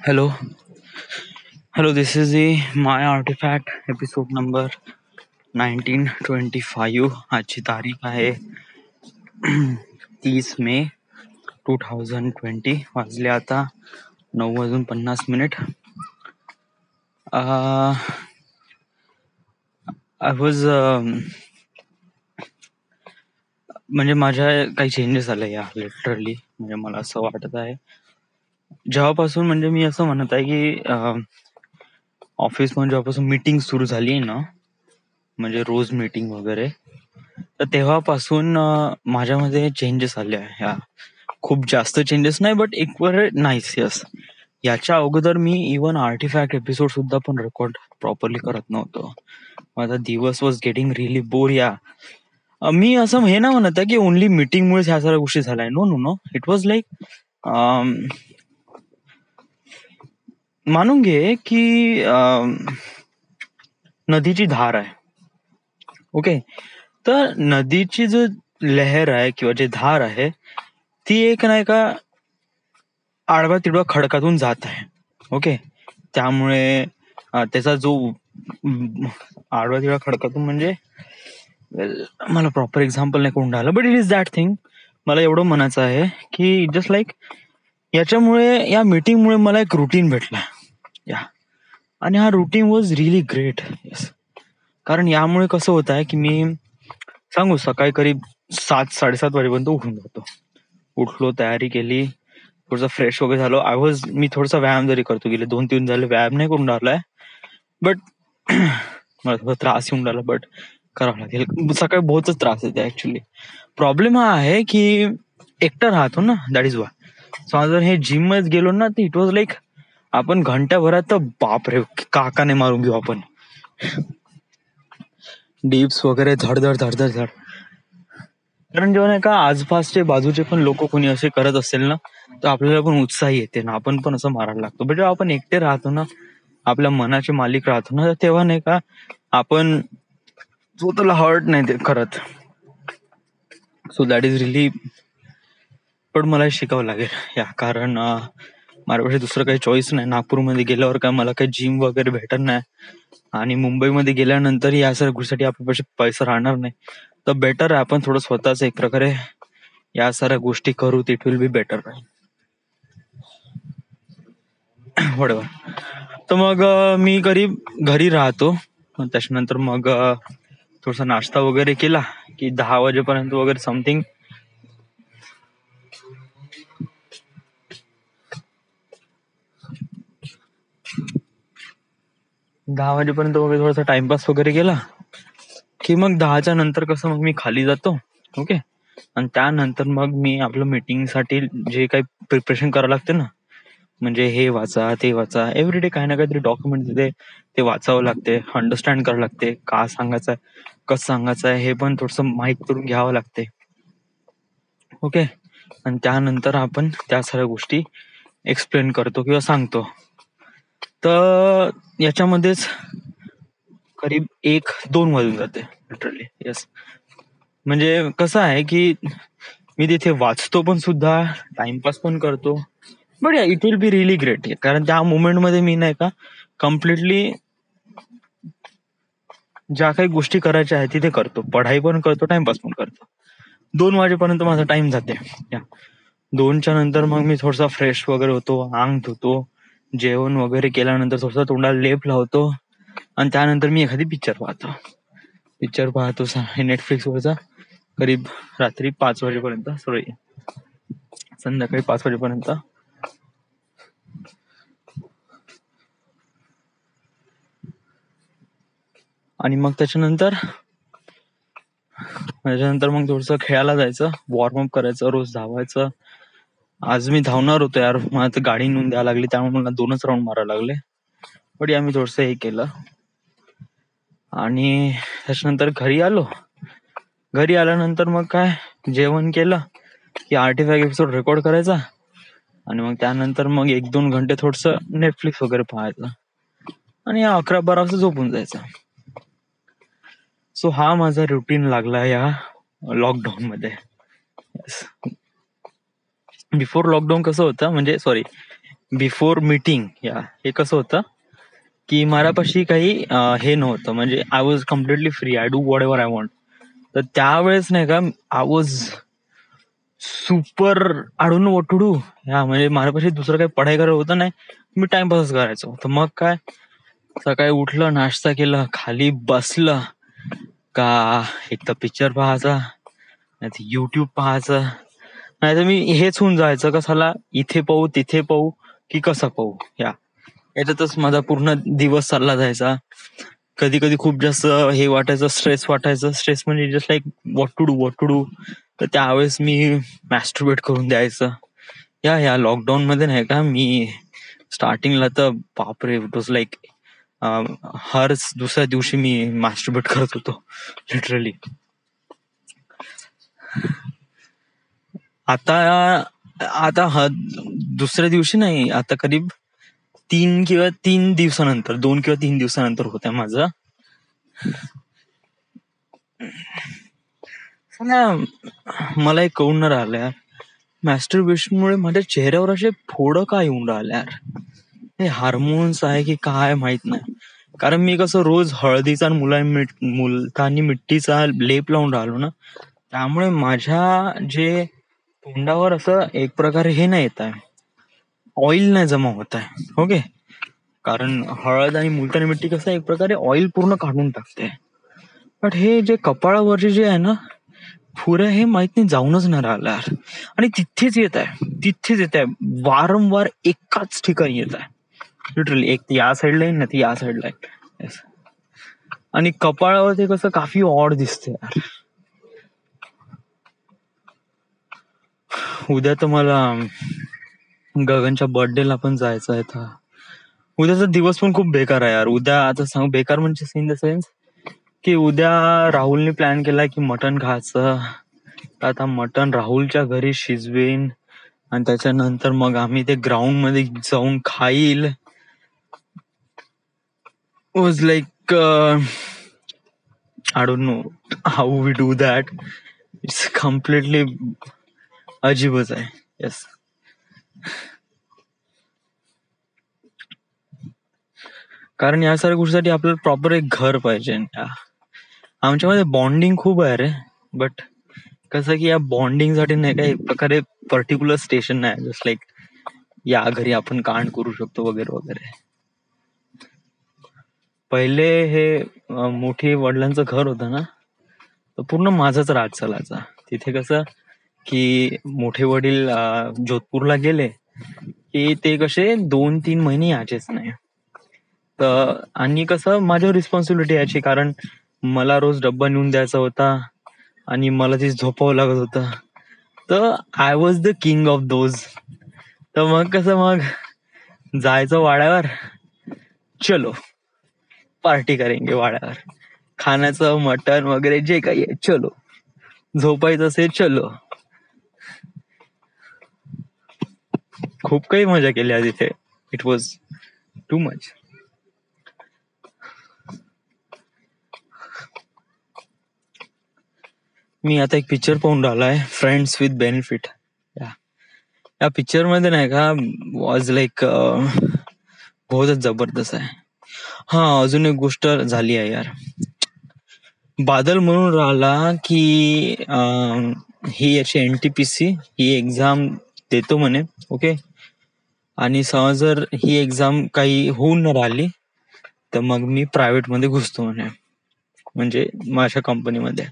Hello, hello. This is the My Artifact episode number 1925. आजची तारीख आहे 30 मे 2020. वाजले आता 9:50. आय वॉज म्हणजे माझ्या काही चेंजेस आले या लिटरली. म्हणजे मला असं वाटत आहे जेव्हापासून म्हणजे मी असं म्हणत आहे की ऑफिसमध्ये जेव्हापासून मीटिंग सुरू झाली आहे ना, म्हणजे रोज मीटिंग वगैरे, तर तेव्हापासून माझ्यामध्ये चेंजेस आले आहे. खूप जास्त चेंजेस नाही, बट इक्वल नाईस. यस. याच्या अगोदर मी इवन आर्टिफॅक्ट एपिसोड सुद्धा पण रेकॉर्ड प्रॉपरली करत नव्हतो. माझा दिवस वॉज गेटिंग रिअली बोर. मी असं हे ना म्हणत आहे की ओनली मीटिंगमुळेच ह्या सगळ्या गोष्टी झाल्या. No no no, it was like मानून घे की नदीची धार आहे. ओके, तर नदीची जो लहर आहे किंवा जे धार आहे ती एक नाही का आडवा तिडवा खडकातून जात आहे. ओके, त्यामुळे त्याचा जो आडवा तिडवा खडकातून म्हणजे मला प्रॉपर एक्झाम्पल नाही कोण राहिलं, but it is that thing. मला एवढं म्हणायचं आहे की जस्ट लाईक याच्यामुळे, या मीटिंगमुळे मला एक रुटीन भेटला. आणि हा routine was really great. Yes, कारण यामुळे कसं होत आहे की मी सांगू सकाळी करीब 7-7:30 वाजेपर्यंत उठून जातो. उठलो, तयारी केली, थोडंसं फ्रेश वगैरे झालो. मी थोडासा व्यायाम जरी करतो, गेले 2-3 झाले व्यायाम नाही करून राहिलाय, बट मला थोडा त्रास येऊन राहिला, बट करावं लागेल. सकाळी बहुतच त्रास येते ऍक्च्युली. प्रॉब्लेम हा आहे की एकटा राहतो ना, दॅट इज वाय. सो जर हे जिम मध्ये गेलो ना, तर इट वॉज लाईक आपण घंट्याभरात तर बापरे काकाने मारून घेऊ आपण. डिप्स वगैरे धडधड धडधड धड. कारण जेव्हा नाही का आसपासचे बाजूचे पण लोक कोणी असे करत असेल ना, तर आपल्याला पण उत्साही येते ना, आपण पण असं मारायला लागतो. पण जेव्हा आपण एकटे राहतो ना, आपल्या मनाचे मालिक राहतो ना, तेव्हा नाही का आपण स्वतःला हर्ट नाही ते करत. So that is really. पण मला शिकावं लागेल कारण माझ्यापाशी दुसरं काही चॉईस नाही. नागपूरमध्ये गेल्यावर काय मला काही जिम वगैरे भेटत नाही, आणि मुंबईमध्ये गेल्यानंतर या सगळ्या गोष्टीसाठी आपल्यापाशी पैसा राहणार नाही. तर बेटर आहे आपण थोडं स्वतःच एक प्रकारे या साऱ्या गोष्टी करू. It will be better. वडवा. तर मग मी करीब घरी राहतो. त्याच्यानंतर मग थोडासा नाश्ता वगैरे केला की 10 वाजेपर्यंत वगैरे समथिंग 10 वाजेपर्यंत वगैरे थोडासा टाइमपास वगैरे केला की मग 10च्या नंतर कसं मग मी खाली जातो. ओके, आणि त्यानंतर मग मी आपलं मीटिंगसाठी जे काही प्रिपरेशन करावं लागते ना, म्हणजे हे वाचा ते वाचा, एव्हरीडे काही ना काहीतरी डॉक्युमेंट तिथे ते वाचावं लागते, अंडरस्टँड करावं लागते, का सांगायचं आहे, कसं सांगायचं आहे, हे पण थोडंसं माहीत करून घ्यावं लागते. ओके, आणि त्यानंतर आपण त्या सगळ्या गोष्टी एक्सप्लेन करतो किंवा सांगतो. तर याच्यामध्येच करीब 1-2 वाजून जाते लिटरली. येस, म्हणजे कसं आहे की मी तिथे वाचतो पण सुद्धा, टाइमपास पण करतो. But it will B really great, कारण त्या मोमेंट मध्ये मी नाही का कम्प्लिटली ज्या काही गोष्टी करायच्या आहेत तिथे करतो. पढाई पण करतो, टाइमपास पण करतो. 2 वाजेपर्यंत माझा टाइम जाते. 2च्या नंतर मग मी थोडासा फ्रेश वगैरे होतो, अंग धुतो, जेवण वगैरे केल्यानंतर थोडासा तोंडाला लेप लावतो, आणि त्यानंतर मी एखादी पिक्चर पाहतो नेटफ्लिक्सवरचा, करीब रात्री 5 वाजेपर्यंत, संध्याकाळी 5 वाजेपर्यंत. आणि मग त्याच्यानंतर मग थोडस खेळायला जायचं, वॉर्मअप करायचं, रोज धावायचं. आज मी धावणार होतो यार, मला तर गाडी नेऊन द्यायला लागली, त्यामुळे मला 2च राऊंड मारायला लागले. बट मी थोडस हे केलं, आणि त्याच्यानंतर घरी आल्यानंतर मग काय जेवण केलं की आर्टिफॅक्ट एपिसोड रेकॉर्ड करायचा, आणि मग त्यानंतर मग 1-2 घंटे थोडस नेटफ्लिक्स वगैरे पाहायचं, आणि 11-12 वाजता झोपून जायचं. सो हा माझा रुटीन लागला या लॉकडाऊन मध्ये. बिफोर लॉकडाऊन कसं होतं, म्हणजे बिफोर मीटिंग या हे कसं होतं की माझ्यापाशी काही हे नव्हतं, म्हणजे I was completely free, I do what ever I want. तर त्यावेळेस नाही का आय वॉज सुपर आडून वटुडू या, म्हणजे माझ्यापाशी दुसरं काही पढाई करायला होतं नाही, मी टाइमपास करायचो. तर मग काय, सकाळी उठलं, नाश्ता केलं, खाली बसलं का एक तर पिक्चर पाहायचा, नाही तर युट्यूब पाहायचं, नाही तर मी हेच होऊन जायचं कसाला, इथे पाहू तिथे पाहू की कसं पाहू, याच्यातच माझा पूर्ण दिवस चालला जायचा. कधी कधी खूप जास्त हे वाटायचं, स्ट्रेस वाटायचं, स्ट्रेस म्हणजे just like what to do. तर त्यावेळेस मी मॅस्टरबेट करून द्यायचं. या लॉकडाऊन मध्ये नाही का, मी स्टार्टिंगला तर बापरे, इट वॉज लाईक हर दुसऱ्या दिवशी मी मॅस्टरबेट करत होतो लिटरली. आता आता दुसऱ्या दिवशी नाही, आता करीब 3 दिवसानंतर, 2 किंवा 3 दिवसानंतर होत्या माझं. मला एक कळून न राहिलं, मॅस्टरबेशनमुळे माझ्या चेहऱ्यावर असे फोड का येऊन राहिले यार. हे हार्मोन्स आहे की काय माहित नाही. कारण मी कसं रोज हळदीचा आणि मुलतानी मिट्टीचा लेप लावून राहिलो ना, त्यामुळे माझ्या जे तोंडावर असं एक प्रकारे हे नाही येत आहे, ऑइल नाही जमा होत आहे. ओके, कारण हळद आणि मुलतानी मिट्टी कसं एक प्रकारे ऑइल पूर्ण काढून टाकते. बट हे जे कपाळावरचे जे आहे ना फुऱ्या, हे माहित नाही जाऊनच नाही राहिला यार. आणि तिथेच येत आहे वारंवार एकाच ठिकाणी येत आहे लिटरली. एक या साईडला आहे ना, ती या साईडला आहे. आणि कपाळावर ते कसं काफी ऑड दिसते यार. उद्या तर मला गगनच्या बर्थडेला पण जायचं आहे. तर उद्याचा दिवस पण खूप बेकार आहे यार. उद्या आता सांग बेकार म्हणजे इन द सेन्स की उद्या राहुलने प्लॅन केलाय की मटण खायचं. आता मटण राहुलच्या घरी शिजवेन आणि त्याच्यानंतर मग आम्ही ते ग्राउंड मध्ये जाऊन खाईल. Was like I don't know how we do that. It's completely अजीबच आहे. येस, कारण या साऱ्या गोष्टीसाठी आपल्याला प्रॉपर एक घर पाहिजे. आमच्यामध्ये बॉन्डिंग खूप आहे रे, बट कसं की या बॉन्डिंग साठी नाही का एक प्रकारे पर्टिक्युलर स्टेशन नाही, जस्ट लाईक या घरी आपण कांड करू शकतो वगैरे वगैरे. पहिले हे मोठी वडिलांचं घर होतं ना, तर पूर्ण माझाच राज चालायचा तिथे. कसं की मोठे वडील जोधपूरला गेले की ते कसे 2-3 महिने यायचेच नाही. तर आणि कसं माझ्यावर रिस्पॉन्सिबिलिटी यायची, कारण मला रोज डब्बा नेऊन द्यायचा होता आणि मला ते झोपावं लागत होतं. तर I was the king of those. तर मग कसं, मग जायचं वाड्यावर, चलो पार्टी करेंगे वाड्यावर, खाण्याचं मटण वगैरे जे काही आहे चलो, झोपायचं असेल चलो. खूप काही मजा केली आहे तिथे. It was too much. मी आता एक पिक्चर पाहून राहिलाय, फ्रेंड्स विथ बेनिफिट. या पिक्चर मध्ये नाही का वॉज लाईक बहुतच जबरदस्त आहे. हा, अजून एक गोष्ट झाली आहे यार. बादल म्हणून राहिला की ही याची NTPC ही एक्झाम देतो म्हणे. ओके, आणि समज जर ही एक्झाम काही होऊन न राहिली तर मग मी प्रायव्हेट मध्ये घुसतो म्हणे, म्हणजे माझ्या कंपनीमध्ये.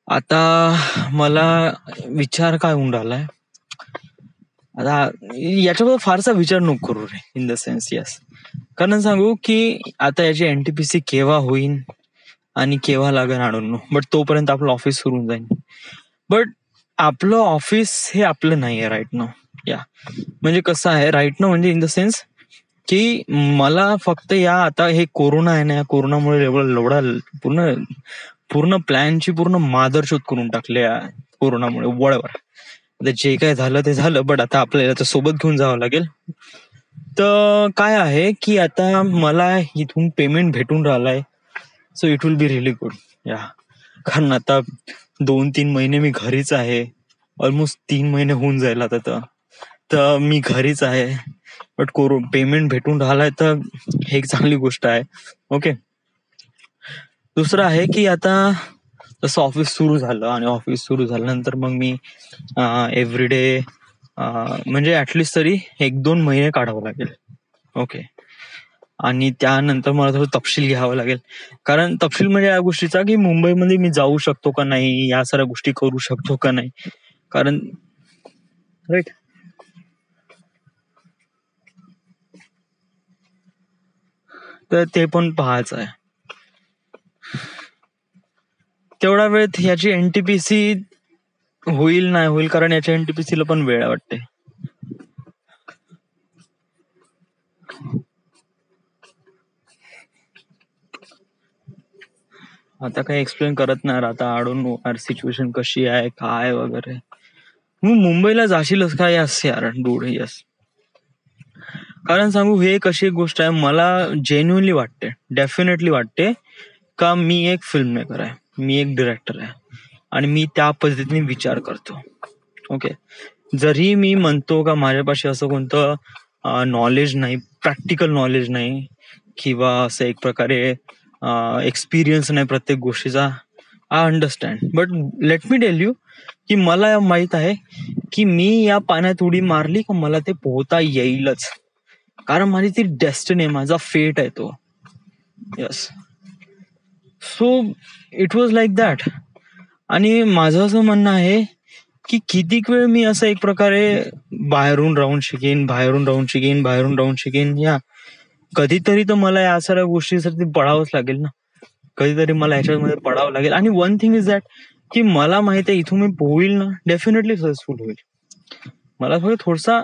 आता मला विचार काय होऊन राहिलाय, आता याच्याबद्दल फारसा विचार नको करू रे, इन द सेन्स यस. कारण सांगू की आता याची NTPC केव्हा होईल आणि केव्हा लागेल आणून नो, बट तोपर्यंत आपलं ऑफिस सुरू होऊन जाईल. बट आपलं ऑफिस हे आपलं नाही आहे राईट नाव. या म्हणजे कसं आहे राईट नाव, म्हणजे इन द सेन्स की मला फक्त या आता हे कोरोना आहे ना, या कोरोनामुळे एवढा पूर्ण पूर्ण प्लॅनची पूर्ण मादरशोध करून टाकले कोरोनामुळे. वळवर जे काय झालं ते झालं, बट आता आपल्याला तर सोबत घेऊन जावं लागेल. तर काय आहे की आता मला इथून पेमेंट भेटून राहिलाय, so it will B really good. या कारण आता 2-3 महिने मी घरीच आहे, ऑलमोस्ट 3 महिने होऊन जाईल आता. तर तर मी घरीच आहे. बट पेमेंट भेटून राहिलाय तर हे एक चांगली गोष्ट आहे. ओके. दुसरं आहे की आता जसं ऑफिस सुरू झालं आणि ऑफिस सुरू झाल्यानंतर मग मी एव्हरीडे म्हणजे ऍटलिस्ट तरी 1-2 महिने काढावं लागेल. ओके. आणि त्यानंतर मला थोडं तपशील घ्यावा लागेल. कारण तपशील म्हणजे या गोष्टीचा की मुंबईमध्ये मी जाऊ शकतो का नाही, या साऱ्या गोष्टी करू शकतो का नाही. कारण राईट. तर ते पण पाहायचं आहे. तेवढा वेळ याची एनटीपीसी होईल नाही होईल, कारण याच्या एनटीपीसी ला पण वेळ वाटते. आता काही एक्सप्लेन करत नाही. आता आय डोंट नो यार सिच्युएशन कशी आहे काय वगैरे. मग मुंबईला जाशीलच का? यस यार डूड, यस. कारण सांगू, हे कशी एक गोष्ट आहे, मला जेन्युअनली वाटते, डेफिनेटली वाटते का मी एक फिल्म मेकर आहे, मी एक डिरेक्टर आहे आणि मी त्या पद्धतीने विचार करतो. ओके. जरी मी म्हणतो का माझ्यापाशी असं कोणतं नॉलेज नाही, प्रॅक्टिकल नॉलेज नाही किंवा असं एक प्रकारे एक्सपिरियन्स नाही प्रत्येक गोष्टीचा, I understand. But let me tell you की मला माहित आहे की मी या पाण्यात उडी मारली का मला ते पोहता येईलच. कारण माझी ती डेस्टिनी आहे, माझा फेट आहे तो. Yes. So it was like that. आणि माझं असं म्हणणं आहे की कितीक वेळ मी असं एक प्रकारे बाहेरून राहून शिकेन या कधीतरी तर मला या सगळ्या गोष्टीसाठी पडावंच लागेल ना. कधीतरी मला याच्यामध्ये पडावं लागेल. आणि वन थिंग इज दॅट की मला माहित आहे इथून मी पोहोईल ना, डेफिनेटली सक्सेसफुल होईल. मला थोडसा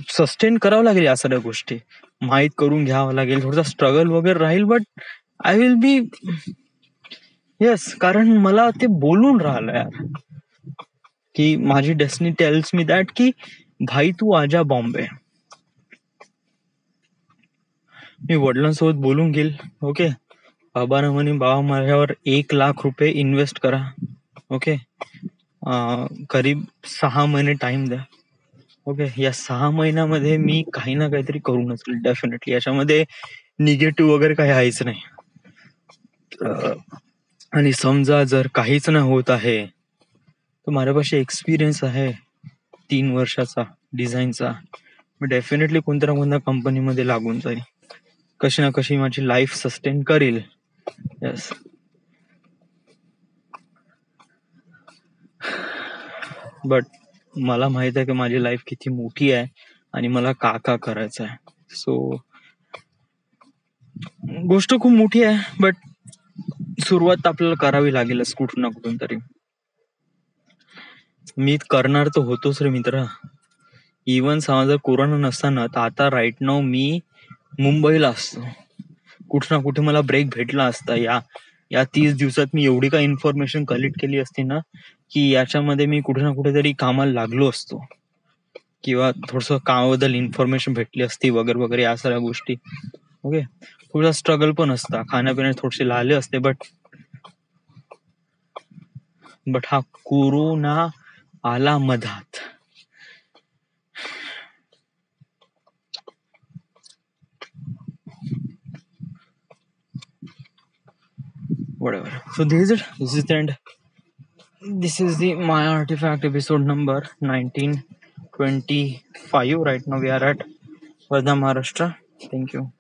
सस्टेन करावं लागेल, या सगळ्या गोष्टी माहीत करून घ्यावं लागेल, थोडासा स्ट्रगल वगैरे राहील, but I will be yes. कारण मला ते बोलून राहिलं यार की माझी डेस्टिनी टेल्स मी दॅट की भाई तू आजा बॉम्बे. मी वडिलांसोबत बोलून घेईल. ओके. बाबांना म्हणे बाबा माझ्यावर 1 लाख रुपये इन्व्हेस्ट करा. ओके. करीब 6 महिने टाइम द्या. ओके. या 6 महिन्यामध्ये मी काही ना काहीतरी करूनच डेफिनेटली. याच्यामध्ये निगेटिव्ह वगैरे काही आहेच नाही. आणि समजा जर काहीच नाही होत आहे तर माझ्यापाशी एक्सपिरियन्स आहे 3 वर्षाचा डिझाईनचा. मी डेफिनेटली कोणत्या ना कोणत्या कंपनीमध्ये लागून जाईल, कशी ना कशी माझी लाईफ सस्टेन करील. येस. बट मला माहित आहे की माझी लाईफ किती मोठी आहे आणि मला का करायचं आहे. सो गोष्ट खूप मोठी आहे, बट सुरुवात आपल्याला करावी लागेलच कुठून ना कुठून तरी. मी करणार तर होतोच रे मित्र. इवन समजा कोरोना नसताना तर आता राईट नाव मी मुंबईला असतो. कुठे ना कुठे मला ब्रेक भेटला असता. या 30 दिवसात मी एवढी काही इन्फॉर्मेशन कलेक्ट केली असती ना की याच्यामध्ये मी कुठे ना कुठेतरी कामाला लागलो असतो, किंवा थोडस कामाबद्दल इन्फॉर्मेशन भेटली असती वगैरे वगैरे या सगळ्या गोष्टी. ओके. थोडा स्ट्रगल पण असता, खाण्यापिण्यात थोडेसे लाले असते, बट हा कोरोना आला मधात. Whatever. So this is it. This is the end. This is the My Artifact episode number 1925. Right now we are at Wardha, Maharashtra. Thank you.